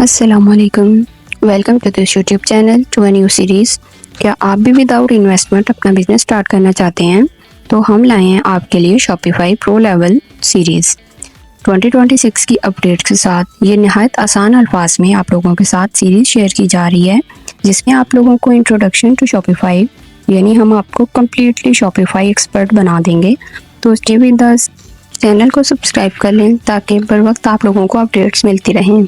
अस्सलामुअलैकुम, welcome to this YouTube channel to a new series. क्या आप भी विदाउट इन्वेस्टमेंट अपना बिजनेस स्टार्ट करना चाहते हैं? तो हम लाए हैं आपके लिए शॉपिफाई प्रो लेवल सीरीज़ 2026 की अपडेट्स के साथ। ये नहायत आसान अल्फाज में आप लोगों के साथ सीरीज़ शेयर की जा रही है, जिसमें आप लोगों को इंट्रोडक्शन टू शॉपिफाई, यानी हम आपको कम्प्लीटली शॉपिफाई एक्सपर्ट बना देंगे। तो स्टे विद अस, चैनल को सब्सक्राइब कर लें ताकि बर वक्त आप लोगों को अपडेट्स मिलती रहें।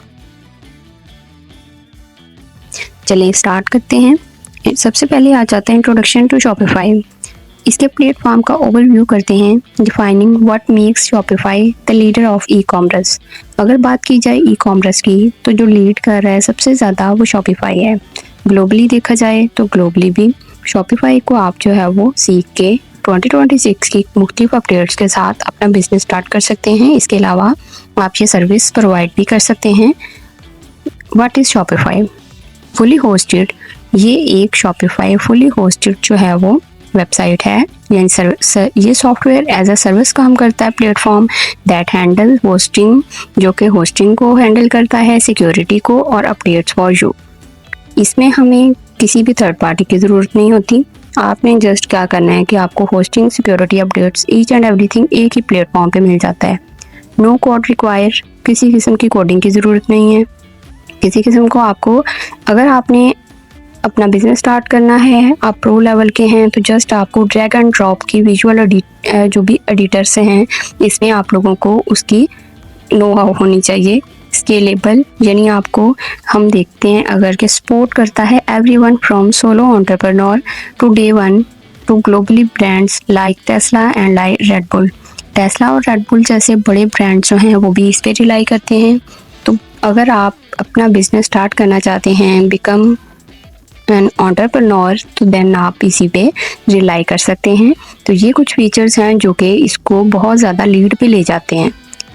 चलिए स्टार्ट करते हैं। सबसे पहले आ जाते हैं इंट्रोडक्शन टू शॉपिफाई। इसके प्लेटफॉर्म का ओवरव्यू करते हैं। Defining what makes Shopify the leader of e commerce. अगर बात की जाए ई कॉमर्स की, तो जो लीड कर रहा है सबसे ज़्यादा वो शॉपिफाई है। ग्लोबली देखा जाए तो ग्लोबली भी शॉपिफाई को आप जो है वो सीख के 2026 की मुख्तलिफ अपडेट्स के साथ अपना बिजनेस स्टार्ट कर सकते हैं। इसके अलावा आप ये सर्विस प्रोवाइड भी कर सकते हैं। What is Shopify? Fully hosted, ये एक शॉपिफाई फुली होस्टेड जो है वो वेबसाइट है, यानी ये सॉफ्टवेयर एज अ सर्विस काम करता है। प्लेटफॉर्म दैट हैंडल होस्टिंग, जो कि होस्टिंग को हैंडल करता है, सिक्योरिटी को और अपडेट्स फॉर यू। इसमें हमें किसी भी थर्ड पार्टी की ज़रूरत नहीं होती। आपने जस्ट क्या करना है कि आपको hosting, security, updates each and everything एक ही प्लेटफॉर्म पे मिल जाता है। नो कोड रिक्वायर, किसी किस्म की कोडिंग की ज़रूरत नहीं है। किसी किस्म को आपको, अगर आपने अपना बिजनेस स्टार्ट करना है, आप प्रो लेवल के हैं, तो जस्ट आपको ड्रैग एंड ड्रॉप की विजुअल जो भी एडिटर्स हैं, इसमें आप लोगों को उसकी नो हाउ होनी चाहिए। स्केलेबल, यानी आपको हम देखते हैं अगर कि सपोर्ट करता है everyone from solo entrepreneur to day one to globally brands like Tesla and like Red Bull. Tesla और रेड बुल जैसे बड़े ब्रांड्स जो हैं वो भी इस पर रिलाई करते हैं। तो अगर आप अपना बिजनेस स्टार्ट करना चाहते हैं, बिकम एन एंटरप्रेन्योर, तो देन आप इसी पे रिलाई कर सकते हैं। तो ये कुछ फीचर्स हैं जो कि इसको बहुत ज़्यादा लीड पे ले जाते हैं।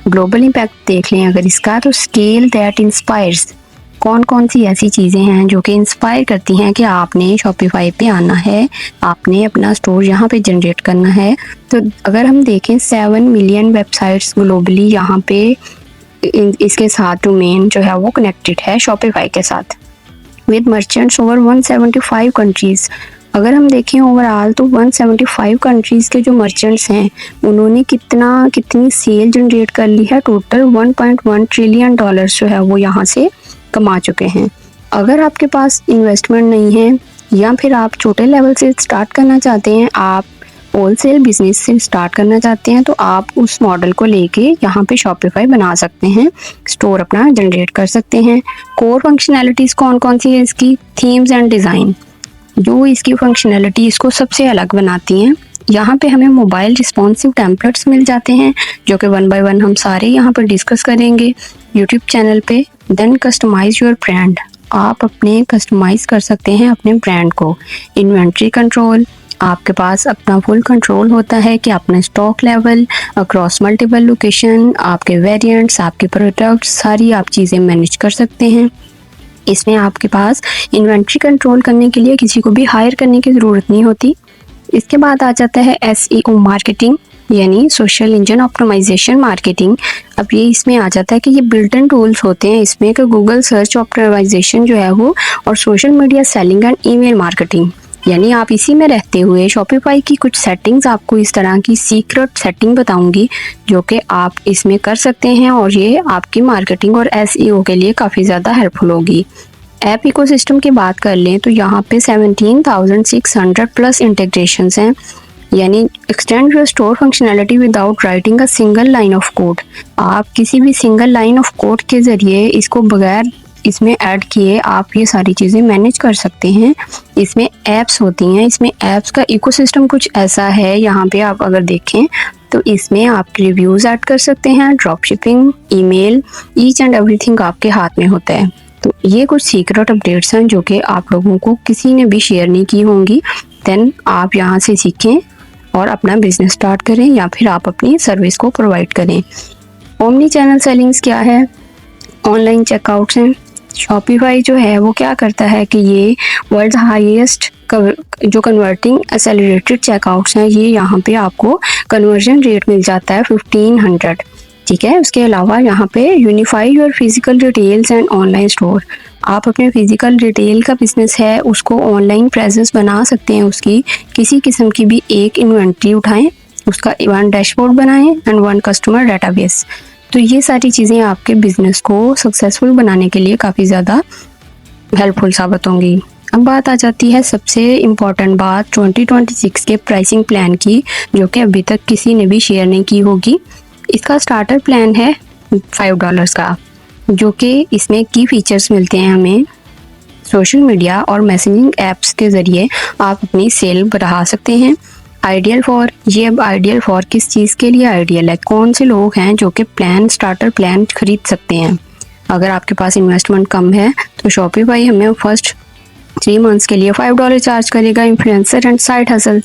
ग्लोबल इम्पैक्ट देख लें अगर इसका, तो स्केल दैट इंस्पायर्स, कौन कौन सी ऐसी चीज़ें हैं जो कि इंस्पायर करती हैं कि आपने शॉपिफाई पे आना है, आपने अपना स्टोर यहाँ पे जनरेट करना है। तो अगर हम देखें 7 मिलियन वेबसाइट्स ग्लोबली यहाँ पे इसके साथ डोमेन जो है वो कनेक्टेड है शॉपिफाई के साथ, विद मर्चेंट्स ओवर 175 कंट्रीज़। अगर हम देखें ओवरऑल तो 175 कंट्रीज़ के जो मर्चेंट्स हैं उन्होंने कितनी सेल जनरेट कर ली है। टोटल 1.1 ट्रिलियन डॉलर्स जो है वो यहाँ से कमा चुके हैं। अगर आपके पास इन्वेस्टमेंट नहीं है या फिर आप छोटे लेवल से स्टार्ट करना चाहते हैं, आप होलसेल बिजनेस से स्टार्ट करना चाहते हैं, तो आप उस मॉडल को लेके यहाँ पे शॉपिफाई बना सकते हैं, स्टोर अपना जनरेट कर सकते हैं। कोर फंक्शनैलिटीज़ कौन कौन सी है इसकी? थीम्स एंड डिज़ाइन, जो इसकी फंक्शनैलिटी इसको सबसे अलग बनाती हैं। यहाँ पे हमें मोबाइल रिस्पॉन्सिव टेम्पलेट्स मिल जाते हैं, जो कि 1 बाय 1 हम सारे यहाँ पर डिस्कस करेंगे यूट्यूब चैनल पे। देन कस्टमाइज योर ब्रांड, आप अपने कस्टमाइज़ कर सकते हैं अपने ब्रांड को। इन्वेंट्री कंट्रोल, आपके पास अपना फुल कंट्रोल होता है कि अपने stock level across multiple location, आपके वेरिएंट्स, आपके प्रोडक्ट्स, सारी आप चीज़ें मैनेज कर सकते हैं। इसमें आपके पास इन्वेंट्री कंट्रोल करने के लिए किसी को भी हायर करने की ज़रूरत नहीं होती। इसके बाद आ जाता है SEO मार्केटिंग, यानी सोशल इंजन ऑप्टिमाइजेशन मार्केटिंग। अब ये इसमें आ जाता है कि ये बिल्ट इन टूल्स होते हैं इसमें कि गूगल सर्च ऑप्टिमाइजेशन जो है वो, और social media selling and email marketing, यानी आप इसी में रहते हुए शॉपिफाई की कुछ सेटिंग्स, आपको इस तरह की सीक्रेट सेटिंग बताऊंगी जो कि आप इसमें कर सकते हैं, और ये आपकी मार्केटिंग और SEO के लिए काफ़ी ज़्यादा हेल्पफुल होगी। ऐप इकोसिस्टम की बात कर लें तो यहाँ पे 17,600 प्लस इंटीग्रेशंस हैं, यानी extend your store functionality without writing a single line of code. आप किसी भी सिंगल लाइन ऑफ कोड के ज़रिए इसको बगैर इसमें ऐड किए आप ये सारी चीज़ें मैनेज कर सकते हैं। इसमें ऐप्स होती हैं, इसमें ऐप्स का इकोसिस्टम कुछ ऐसा है, यहाँ पे आप अगर देखें तो इसमें आप रिव्यूज़ ऐड कर सकते हैं, drop shipping, email, each and everything आपके हाथ में होता है। तो ये कुछ सीक्रेट अपडेट्स हैं जो कि आप लोगों को किसी ने भी शेयर नहीं की होंगी। देन आप यहाँ से सीखें और अपना बिजनेस स्टार्ट करें या फिर आप अपनी सर्विस को प्रोवाइड करें। ओमनी चैनल सेलिंग्स क्या है? ऑनलाइन चेकआउट्स हैं। शॉपिफाई जो है वो क्या करता है कि ये वर्ल्ड हाईएस्ट जो कन्वर्टिंग एक्सेलरेटेड चेकआउट्स हैं, ये यहाँ पे आपको कन्वर्जन रेट मिल जाता है 1500। ठीक है। उसके अलावा यहाँ पे unify your physical details and online store, आप अपने फिजिकल डिटेल का बिजनेस है उसको ऑनलाइन प्रेजेंस बना सकते हैं। उसकी किसी किस्म की भी एक इन्वेंट्री उठाएं, उसका वन डैशबोर्ड बनाएं एंड वन कस्टमर डेटाबेस। तो ये सारी चीज़ें आपके बिजनेस को सक्सेसफुल बनाने के लिए काफ़ी ज़्यादा हेल्पफुल साबित होंगी। अब बात आ जाती है सबसे इम्पॉर्टेंट बात 2026 के प्राइसिंग प्लान की, जो कि अभी तक किसी ने भी शेयर नहीं की होगी। इसका स्टार्टर प्लान है $5 का, जो कि इसमें की फीचर्स मिलते हैं हमें। सोशल मीडिया और मैसेजिंग ऐप्स के ज़रिए आप अपनी सेल बढ़ा सकते हैं। आइडियल फॉर, ये अब आइडियल फॉर किस चीज़ के लिए आइडियल है, कौन से लोग हैं जो कि स्टार्टर प्लान खरीद सकते हैं। अगर आपके पास इन्वेस्टमेंट कम है तो शॉपिफाई हमें फर्स्ट 3 मंथ्स के लिए $5 चार्ज करेगा। इन्फ्लुएंसर एंड साइड हसल,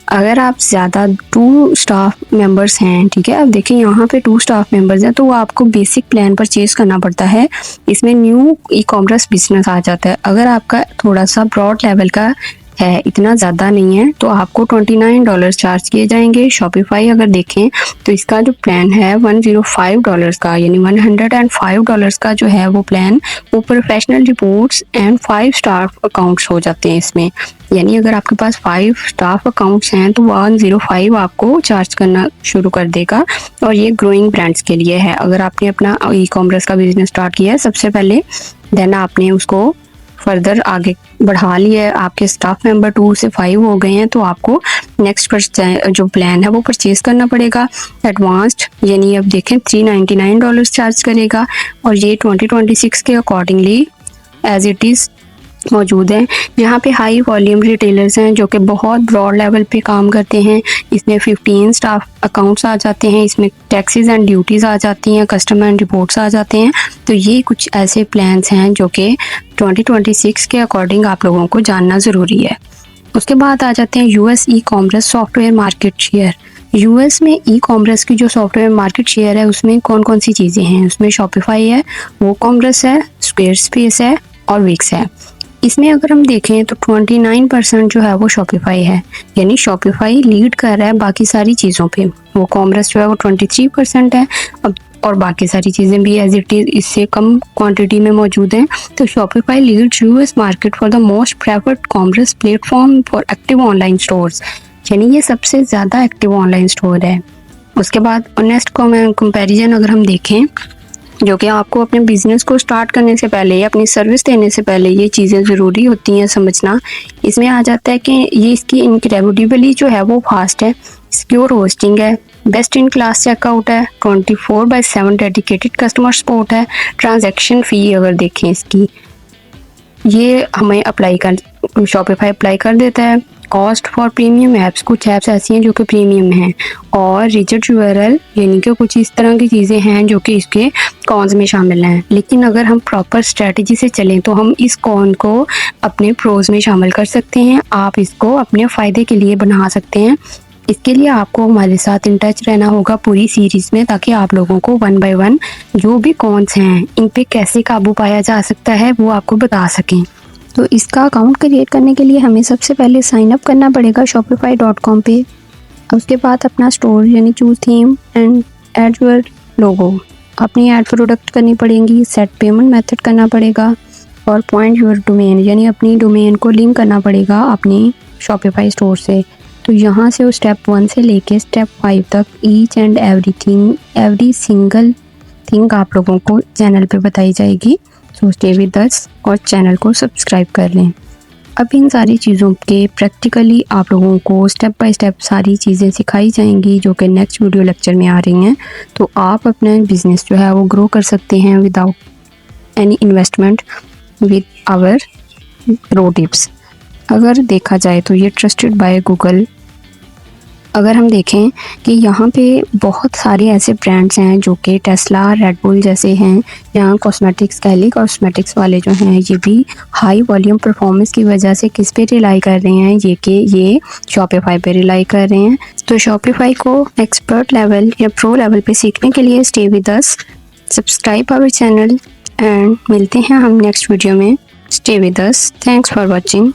अगर आप ज़्यादा 2 स्टाफ मेंबर्स हैं, ठीक है, अब देखिए यहाँ पे 2 स्टाफ मेंबर्स हैं तो वो आपको बेसिक प्लान परचेज करना पड़ता है। इसमें न्यू ई कॉमर्स बिजनेस आ जाता है। अगर आपका थोड़ा सा ब्रॉड लेवल का है, इतना ज़्यादा नहीं है, तो आपको $29 चार्ज किए जाएंगे। शॉपिफाई अगर देखें तो इसका जो प्लान है $105 का, यानी $105 का जो है वो प्लान, वो professional reports and 5 staff accounts हो जाते हैं इसमें। यानी अगर आपके पास 5 स्टाफ अकाउंट्स हैं तो 105 आपको चार्ज करना शुरू कर देगा। और ये ग्रोइंग ब्रांड्स के लिए है। अगर आपने अपना ई कॉमर्स का बिजनेस स्टार्ट किया है सबसे पहले, देन आपने उसको फर्दर आगे बढ़ा लिया है, आपके स्टाफ मेंबर 2 से 5 हो गए हैं, तो आपको नेक्स्ट जो प्लान है वो परचेज करना पड़ेगा एडवांस्ड। यानी अब देखें $399 चार्ज करेगा। और ये 2026 के अकॉर्डिंगली एज इट इज़ मौजूद हैं। यहाँ पे हाई वॉल्यूम रिटेलर्स हैं जो कि बहुत ब्रॉड लेवल पे काम करते हैं। इसमें 15 स्टाफ अकाउंट्स आ जाते हैं, इसमें टैक्सेस एंड ड्यूटीज़ आ जाती हैं, कस्टमर एंड रिपोर्ट्स आ जाते हैं। तो ये कुछ ऐसे प्लान्स हैं जो कि 2026 के अकॉर्डिंग आप लोगों को जानना ज़रूरी है। उसके बाद आ जाते हैं US e commerce software market share. US में ई कॉमर्स की जो सॉफ्टवेयर मार्केट शेयर है उसमें कौन कौन सी चीज़ें हैं, उसमें शॉपिफाई है, वो कॉमर्स है, स्क्वेयरस्पेस है और विक्स है। इसमें अगर हम देखें तो 29% जो है वो शॉपिफाई है, यानी शॉपिफाई लीड कर रहा है बाकी सारी चीज़ों पे। वो कॉमर्स जो है वो 23% है। अब और बाकी सारी चीज़ें भी एज इट इज़ इससे कम क्वांटिटी में मौजूद हैं। तो Shopify leads US market for the most preferred commerce platform for active online stores, यानी ये सबसे ज़्यादा एक्टिव ऑनलाइन स्टोर है। उसके बाद ऑनेस्ट कंपैरिजन अगर हम देखें, जो कि आपको अपने बिजनेस को स्टार्ट करने से पहले या अपनी सर्विस देने से पहले ये चीज़ें ज़रूरी होती हैं समझना। इसमें आ जाता है कि ये इसकी इनक्रेडिबली जो है वो फास्ट है, सिक्योर होस्टिंग है, बेस्ट इन क्लास चेकआउट है, 24/7 डेडिकेटेड कस्टमर सपोर्ट है। ट्रांजैक्शन फ़ी अगर देखें इसकी, ये हमें शॉपिफाई अप्लाई कर देता है। कॉस्ट फॉर प्रीमियम ऐप्स, कुछ ऐप्स ऐसी हैं जो कि प्रीमियम हैं। और रिजल्ट यूआरएल, यानी कि कुछ इस तरह की चीज़ें हैं जो कि इसके कॉन्स में शामिल हैं। लेकिन अगर हम प्रॉपर स्ट्रेटजी से चलें तो हम इस कॉन को अपने प्रोज में शामिल कर सकते हैं। आप इसको अपने फ़ायदे के लिए बना सकते हैं। इसके लिए आपको हमारे साथ इन टच रहना होगा पूरी सीरीज़ में, ताकि आप लोगों को 1 बाय 1 जो भी कॉन्स हैं इन पे कैसे काबू पाया जा सकता है वो आपको बता सकें। तो इसका अकाउंट क्रिएट करने के लिए हमें सबसे पहले साइन अप करना पड़ेगा shopify.com पे। उसके बाद अपना स्टोर यानी choose theme and add your logo, अपनी ऐड प्रोडक्ट करनी पड़ेगी, सेट पेमेंट मेथड करना पड़ेगा और पॉइंट योर डोमेन, यानी अपनी डोमेन को लिंक करना पड़ेगा अपनी शॉपिफाई स्टोर से। तो यहाँ से वो स्टेप 1 से लेके स्टेप 5 तक each and every single thing आप लोगों को चैनल पे बताई जाएगी। सो स्टे विद अस और चैनल को सब्सक्राइब कर लें। अब इन सारी चीज़ों के प्रैक्टिकली आप लोगों को स्टेप बाय स्टेप सारी चीज़ें सिखाई जाएंगी जो कि नेक्स्ट वीडियो लेक्चर में आ रही हैं। तो आप अपना बिजनेस जो है वो ग्रो कर सकते हैं without any investment with our grow tips. अगर देखा जाए तो ये ट्रस्टेड बाय गूगल। अगर हम देखें कि यहाँ पे बहुत सारे ऐसे ब्रांड्स हैं जो कि टेस्ला, रेड बुल जैसे हैं। यहाँ कॉस्मेटिक्स, कैली कॉस्मेटिक्स वाले जो हैं ये भी हाई वॉल्यूम परफॉर्मेंस की वजह से किस पे रिलाई कर रहे हैं, ये शॉपिफाई पे रिलाई कर रहे हैं। तो शॉपिफाई को एक्सपर्ट लेवल या प्रो लेवल पे सीखने के लिए stay with us, subscribe our channel and मिलते हैं हम नेक्स्ट वीडियो में। Stay with us, thanks for watching.